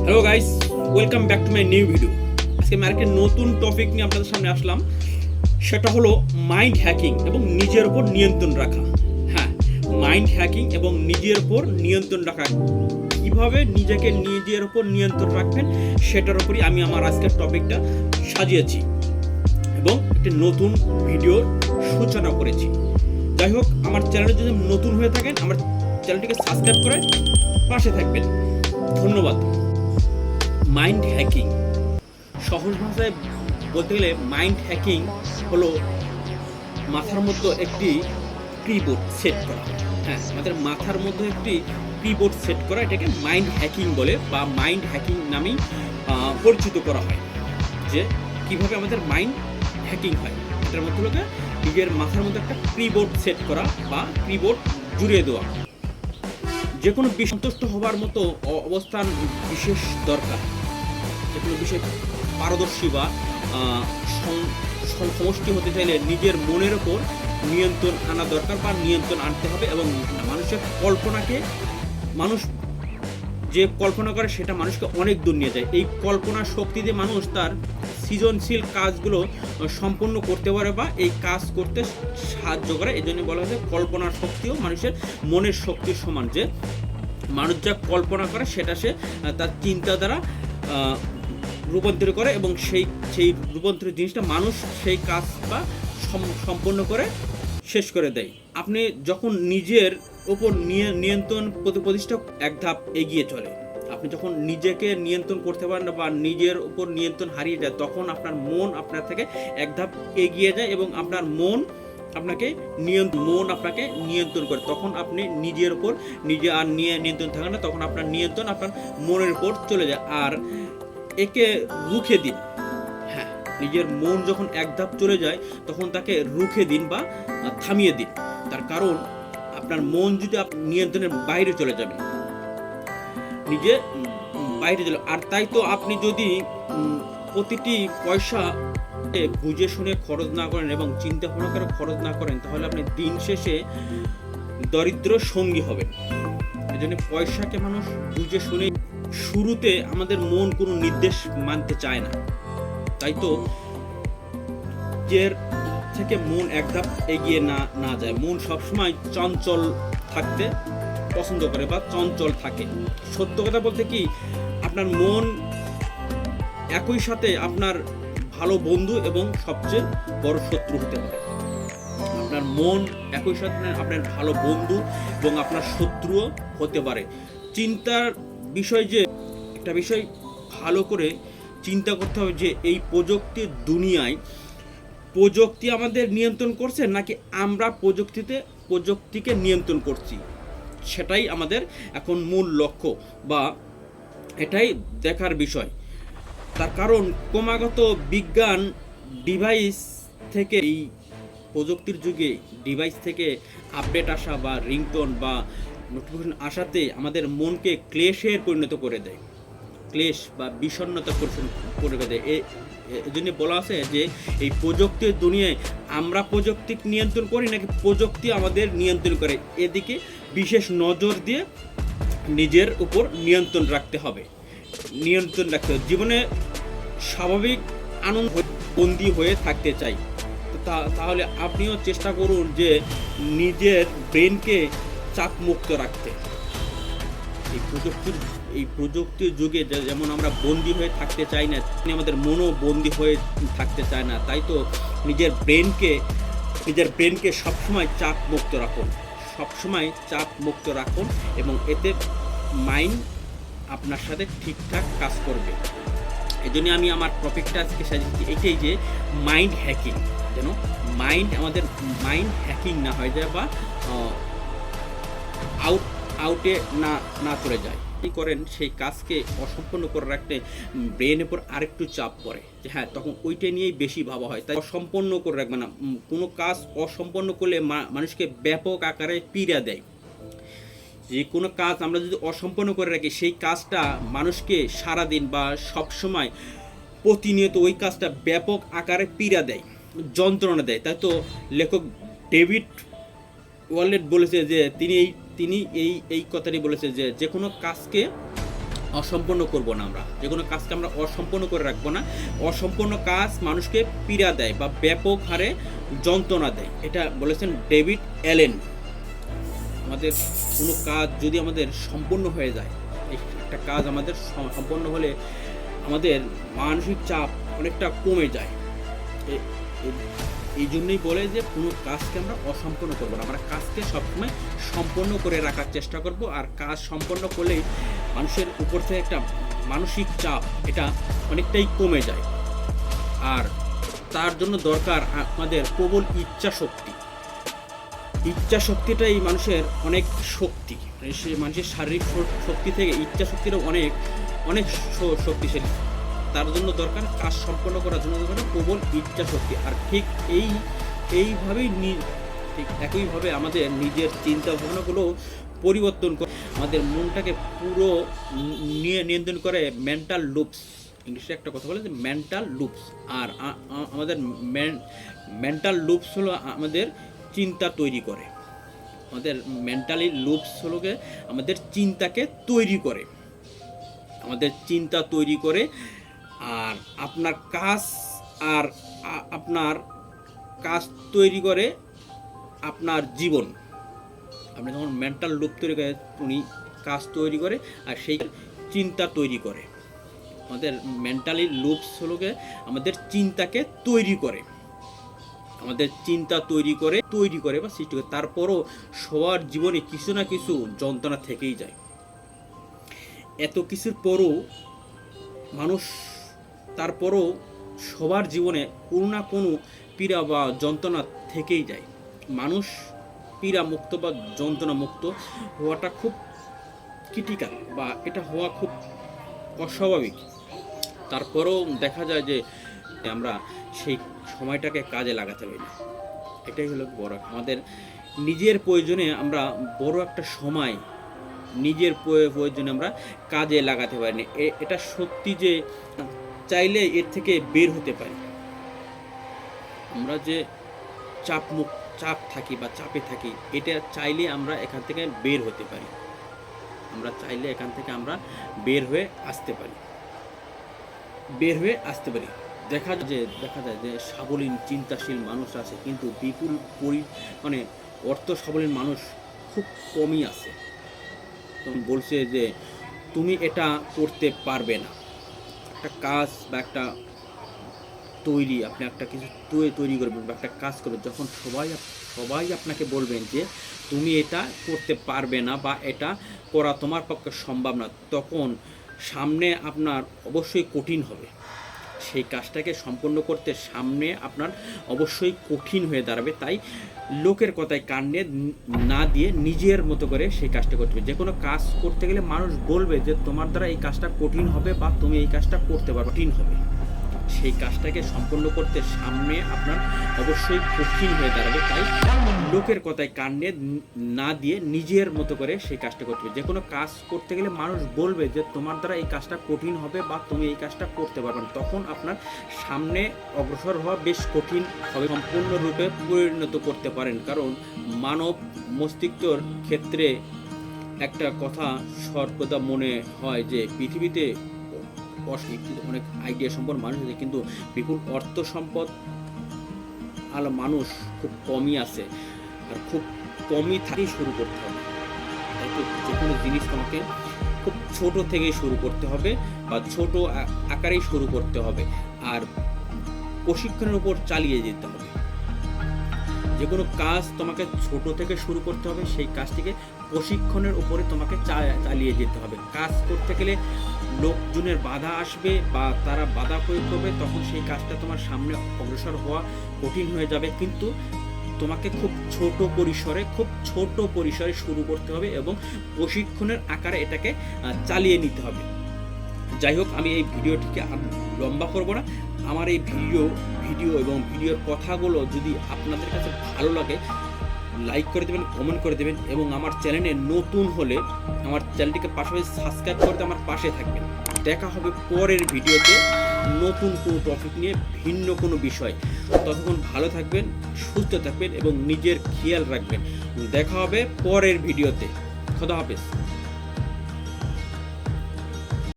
Hello guys, welcome back to my new video. আজকে আমি আরেকটা নতুন টপিক নিয়ে আপনাদের সামনে আসলাম। সেটা হলো মাইন্ড হ্যাকিং এবং নিজের উপর নিয়ন্ত্রণ রাখা। হ্যাঁ, মাইন্ড হ্যাকিং এবং নিজের উপর নিয়ন্ত্রণ রাখা, কীভাবে নিজেকে নিজের উপর নিয়ন্ত্রণ রাখবেন সেটার উপরই আমি আমার আজকের টপিকটা সাজিয়েছি এবং একটি নতুন ভিডিওর সূচনা করেছি। যাই হোক, আমার চ্যানেলে যদি নতুন হয়ে থাকেন আমার চ্যানেলটিকে সাবস্ক্রাইব করে পাশে থাকবেন। ধন্যবাদ। মাইন্ড হ্যাকিং, সহজ ভাষায় বলতে গেলে মাইন্ড হ্যাকিং হলো মাথার মধ্যে একটি কিবোর্ড সেট করা। হ্যাঁ, আমাদের মাথার মধ্যে একটি কিবোর্ড সেট করা, এটাকে মাইন্ড হ্যাকিং বলে বা মাইন্ড হ্যাকিং নামেই পরিচিত করা হয়। যে কিভাবে আমাদের মাইন্ড হ্যাকিং হয়, এটার মধ্যে হলো নিজের মাথার মধ্যে একটা কিবোর্ড সেট করা বা কিবোর্ড জুড়িয়ে দেওয়া। যে কোনো সন্তুষ্ট হবার মতো অবস্থান বিশেষ দরকার। যে কোনো বিষয়ে পারদর্শী বা সমষ্টি হতে চাইলে নিজের মনের ওপর নিয়ন্ত্রণ আনা দরকার বা নিয়ন্ত্রণ আনতে হবে। এবং মানুষের কল্পনাকে, মানুষ যে কল্পনা করে সেটা মানুষকে অনেক দূর নিয়ে যায়। এই কল্পনার শক্তি দিয়ে মানুষ তার সৃজনশীল কাজগুলো সম্পন্ন করতে পারে বা এই কাজ করতে সাহায্য করে। এই জন্য বলা হয় কল্পনার শক্তিও মানুষের মনের শক্তির সমান। যে মানুষ যা কল্পনা করে সেটা সে তার চিন্তা দ্বারা রূপান্তর করে এবং সেই রূপান্তরিত জিনিসটা মানুষ সেই কাজ বা সম্পন্ন করে শেষ করে দেয়। আপনি যখন নিজের ওপর নিয়ন্ত্রণ প্রতিষ্ঠা এক ধাপ এগিয়ে চলে, আপনি যখন নিজেকে নিয়ন্ত্রণ করতে পারেন বা নিজের উপর নিয়ন্ত্রণ হারিয়ে যায়, তখন আপনার মন আপনার থেকে এক ধাপ এগিয়ে যায় এবং আপনার মন আপনাকে নিয়ন্ত্রণ করে। তখন আপনি নিজের উপর নিজে আর নিয়ন্ত্রণ থাকে না, তখন আপনার নিয়ন্ত্রণ আপনার মনের উপর চলে যায়। আর একে রুখে দিন। হ্যাঁ, নিজের মন যখন এক ধাপ চলে যায় তখন তাকে রুখে দিন বা থামিয়ে দিন। তার কারণ আপনার মন যদি নিয়ন্ত্রণের বাইরে চলে যাবে, নিজে বাইরে চলে। আর তাই তো আপনি যদি প্রতিটি পয়সা বুঝে শুনে খরচ না করেন এবং চিন্তা ভাবনা করে খরচ না করেন, তাহলে আপনি দিন শেষে দরিদ্র সঙ্গী হবেন। এই জন্য পয়সাকে মানুষ বুঝে শুনে, শুরুতে আমাদের মন কোনো নির্দেশ মানতে চায় না। তাই তো যে থেকে মন এক ধাপ এগিয়ে না যায়। মন সবসময় চঞ্চল থাকতে পছন্দ করে বা চঞ্চল থাকে। সত্য কথা বলতে কি, আপনার মন একই সাথে আপনার ভালো বন্ধু এবং সবচেয়ে বড় শত্রু হতে পারে। আপনার মন একই সাথে আপনার ভালো বন্ধু এবং আপনার শত্রুও হতে পারে। চিন্তার বিষয়, যে একটা বিষয় ভালো করে চিন্তা করতে হবে যে এই প্রযুক্তির দুনিয়ায় প্রযুক্তি আমাদের নিয়ন্ত্রণ করছে নাকি আমরা প্রযুক্তিকে নিয়ন্ত্রণ করছি, সেটাই আমাদের এখন মূল লক্ষ্য বা এটাই দেখার বিষয়। তার কারণ ক্রমাগত বিজ্ঞান ডিভাইস থেকে, এই প্রযুক্তির যুগে ডিভাইস থেকে আপডেট আসা বা রিংটোন বা নোটিফিকেশন আসাতে আমাদের মনকে ক্লেশের পরিণত করে দেয়, ক্লেশ বা বিষণ্ণতা করে দেয়। এই জন্য বলা আছে যে এই প্রযুক্তির দুনিয়ায় আমরা প্রযুক্তি নিয়ন্ত্রণ করি নাকি প্রযুক্তি আমাদের নিয়ন্ত্রণ করে, এদিকে বিশেষ নজর দিয়ে নিজের উপর নিয়ন্ত্রণ রাখতে হবে। জীবনে স্বাভাবিক আনন্দ বন্দী হয়ে থাকতে চাই, তাহলে আপনিও চেষ্টা করুন যে নিজের ব্রেনকে চাপমুক্ত রাখতে। এই প্রযুক্তির যুগে যেমন আমরা বন্দী হয়ে থাকতে চাই না, আমাদের মনও বন্দী হয়ে থাকতে চায় না। তাই তো নিজের ব্রেনকে সবসময় চাপ মুক্ত রাখুন এবং এতে মাইন্ড আপনার সাথে ঠিকঠাক কাজ করবে। এই জন্য আমি আমার টপিকটা আজকে সাজিয়েছি এটাই, যে মাইন্ড হ্যাকিং, যেন আমাদের মাইন্ড হ্যাকিং না হয়ে যায় বা আউটে না চলে যায়। কি করেন, সেই কাজকে অসম্পূর্ণ করে রাখতে ব্রেনের উপর আরেকটু চাপ পড়ে, যে হ্যাঁ, তখন ওইটা নিয়েই বেশি ভাবা হয়। তাই অসম্পূর্ণ করে রাখবে না। কোনো কাজ অসম্পূর্ণ করলে মানুষকে ব্যাপক আকারে পীড়া দেয়। যে কোনো কাজ আমরা যদি অসম্পূর্ণ করে রাখি, সেই কাজটা মানুষকে সারাদিন বা সবসময় প্রতিনিয়ত ওই কাজটা ব্যাপক আকারে পীড়া দেয়, যন্ত্রণা দেয়। তাই তো লেখক ডেভিড ওয়ালেট বলেছে যে তিনি এই কথাটি বলেছে যে কোনো কাজকে অসম্পূর্ণ করব না। আমরা যে কোনো কাজকে আমরা অসম্পূর্ণ করে রাখবো না। অসম্পূর্ণ কাজ মানুষকে পীড়া দেয় বা ব্যাপক হারে যন্ত্রণা দেয়, এটা বলেছেন ডেভিড অ্যালেন। আমাদের কোনো কাজ যদি আমাদের সম্পূর্ণ হয়ে যায়, একটা কাজ আমাদের সম্পন্ন হলে আমাদের মানসিক চাপ অনেকটা কমে যায়। এই জন্যই বলে যে কোনো কাজকে আমরা অসম্পূর্ণ করবো না, আমরা কাজকে সবসময় সম্পন্ন করে রাখার চেষ্টা করব। আর কাজ সম্পন্ন করলেই মানুষের উপর থেকে একটা মানসিক চাপ এটা অনেকটাই কমে যায়। আর তার জন্য দরকার আমাদের প্রবল ইচ্ছা শক্তি। ইচ্ছা শক্তিটাই মানুষের অনেক শক্তি, মানুষের শারীরিক শক্তি থেকে ইচ্ছা শক্তিরও অনেক অনেক শক্তিশালী। তার জন্য দরকার কাজ সম্পন্ন করার জন্য দরকার প্রবল ইচ্ছা শক্তি। আর ঠিক এইভাবেই ঠিক একইভাবে আমাদের নিজের চিন্তা ভাবনাগুলো পরিবর্তন করে আমাদের মনটাকে পুরো নিয়ন্ত্রণ করে মেন্টাল লুপস। ইংলিশে একটা কথা বলে যে মেন্টাল লুপস। আর আমাদের মেন্টাল লুপস হলো আমাদের চিন্তা তৈরি করে। আমাদের মেন্টালি লুপস হলো আমাদের চিন্তাকে তৈরি করে, আমাদের চিন্তা তৈরি করে। আর আপনার কাজ তৈরি করে আপনার জীবন। আপনি যখন মেন্টাল লুপ তৈরি করে উনি কাজ তৈরি করে আর সেই চিন্তা তৈরি করে। আমাদের মেন্টালি লুপস হলো আমাদের চিন্তাকে তৈরি করে, আমাদের চিন্তা তৈরি করে বা সৃষ্টি করে। তারপরও সবার জীবনে কিছু না কিছু যন্ত্রণা থেকেই যায়। এত কিছুর পরও মানুষ তারপরও সবার জীবনে কোনো না কোনো পীড়া বা যন্ত্রণা থেকেই যায়। মানুষ পীড়া মুক্ত বা যন্ত্রণা মুক্ত হওয়াটা খুব ক্রিটিক্যাল বা এটা হওয়া খুব অস্বাভাবিক। তারপরেও দেখা যায় যে আমরা সেই সময়টাকে কাজে লাগাতে পারি না। এটাই হলো বড় আমাদের নিজের প্রয়োজনে আমরা বড় একটা সময় নিজের প্রয়োজনে আমরা কাজে লাগাতে পারি না। এটা সত্যি যে চাইলে এর থেকে বের হতে পারি। আমরা যে চাপ থাকি বা চাপে থাকি, এটা চাইলে আমরা এখান থেকে বের হতে পারি। আমরা চাইলে এখান থেকে আমরা বের হয়ে আসতে পারি। দেখা যায় যে সাবলীল চিন্তাশীল মানুষ আছে, কিন্তু বিপুল মানে অর্থ সাবলীল মানুষ খুব কমই আছে। বলছে যে তুমি এটা করতে পারবে না। একটা কাজ বা একটা আপনি একটা কিছু তৈরি করবেন বা একটা কাজ করবেন, যখন সবাই আপনাকে বলবেন যে তুমি এটা করতে পারবে না বা এটা করা তোমার পক্ষে সম্ভব না, তখন সামনে আপনার অবশ্যই কঠিন হবে। সেই কাজটাকে সম্পন্ন করতে সামনে আপনার অবশ্যই কঠিন হয়ে দাঁড়াবে। তাই লোকের কথায় কান না দিয়ে নিজের মতো করে সেই কাজটা করতে হবে। যে কোনো কাজ করতে গেলে মানুষ বলবে যে তোমার দ্বারা এই কাজটা কঠিন হবে বা তুমি এই কাজটা করতে পারবে, কঠিন হবে। সেই কাজটাকে সম্পন্ন করতে সামনে আপনার অবশ্যই কঠিন হয়ে দাঁড়াবে। তাই লোকের কথায় কান না দিয়ে নিজের মতো করে সেই কাজটা করতে হবে। যে কোনো কাজ করতে গেলে মানুষ বলবে যে তোমার দ্বারা এই কাজটা কঠিন হবে বা তুমি এই কাজটা করতে পারবে না, তখন আপনার সামনে অগ্রসর হওয়া বেশ কঠিন হবে। সম্পূর্ণরূপে পরিণত করতে পারেন, কারণ মানব মস্তিষ্কর ক্ষেত্রে একটা কথা সর্বদা মনে হয় যে পৃথিবীতে অশিক্ষিত অনেক আইডিয়া সম্পন্ন মানুষ আছে, কিন্তু বিপুল অর্থ সম্পদ মানুষ খুব কমই আছে। আর খুব কমই থেকেই শুরু করতে হবে। তাই তো যে কোনো জিনিস তোমাকে খুব ছোট থেকেই শুরু করতে হবে বা ছোট আকারেই শুরু করতে হবে, আর প্রশিক্ষণের উপর চালিয়ে যেতে হবে। যে কোনো কাজ তোমাকে ছোট থেকে শুরু করতে হবে, সেই কাজটিকে প্রশিক্ষণের উপরে তোমাকে চালিয়ে যেতে হবে। কাজ করতে গেলে লোকজনের বাধা আসবে বা তারা বাধা প্রয়োগ করবে, তখন সেই কাজটা তোমার সামনে অগ্রসর হওয়া কঠিন হয়ে যাবে। কিন্তু তোমাকে খুব ছোট পরিসরে শুরু করতে হবে এবং প্রশিক্ষণের আকারে এটাকে চালিয়ে নিতে হবে। যাই হোক, আমি এই ভিডিওটিকে আর লম্বা করব না। আমার এই ভিডিও এবং ভিডিওর কথাগুলো যদি আপনাদের কাছে ভালো লাগে, লাইক করে দেবেন, কমেন্ট করে দেবেন এবং আমার চ্যানেলে নতুন হলে আমার চ্যানেলটিকে পাশাপাশি সাবস্ক্রাইব করতে আমার পাশে থাকবেন। দেখা হবে পরের ভিডিওতে নতুন কোনো টপিক নিয়ে, ভিন্ন কোনো বিষয়। ততক্ষণ ভালো থাকবেন, সুস্থ থাকবেন এবং নিজের খেয়াল রাখবেন। দেখা হবে পরের ভিডিওতে। খোদা হাফেজ।